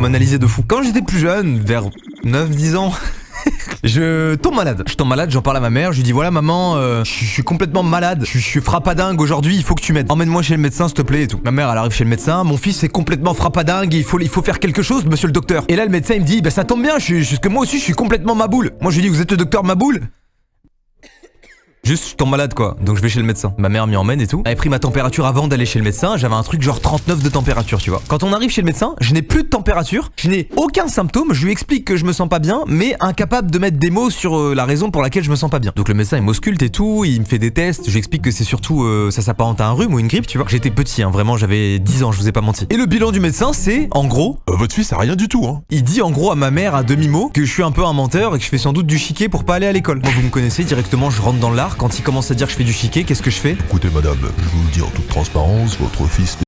m'analyser de fou. Quand j'étais plus jeune, vers 9-10 ans... Je tombe malade, j'en parle à ma mère, je lui dis voilà maman, je suis complètement malade, je suis frappadingue aujourd'hui, il faut que tu m'aides. Emmène-moi chez le médecin s'il te plaît et tout. Ma mère elle arrive chez le médecin, mon fils est complètement frappadingue, il faut faire quelque chose monsieur le docteur. Et là le médecin il me dit bah ça tombe bien, parce que moi aussi je suis complètement maboule. Moi je lui dis vous êtes le docteur Maboule? Juste, je tombe malade quoi, donc je vais chez le médecin. Ma mère m'y emmène et tout. Elle avait pris ma température avant d'aller chez le médecin, j'avais un truc genre 39 de température, tu vois. Quand on arrive chez le médecin, je n'ai plus de température, je n'ai aucun symptôme, je lui explique que je me sens pas bien, mais incapable de mettre des mots sur la raison pour laquelle je me sens pas bien. Donc le médecin il m'ausculte et tout, il me fait des tests, je lui explique que c'est surtout ça s'apparente à un rhume ou une grippe, tu vois. J'étais petit, hein, vraiment, j'avais 10 ans, je vous ai pas menti. Et le bilan du médecin c'est, en gros... votre fils a rien du tout, hein. Il dit en gros à ma mère à demi-mot que je suis un peu un menteur et que je fais sans doute du chiquet pour pas aller à l'école. Moi vous me connaissez, directement je rentre dans l'art, quand il commence à dire que je fais du chiquet, qu'est-ce que je fais? Écoutez madame, je vous le dis en toute transparence, votre fils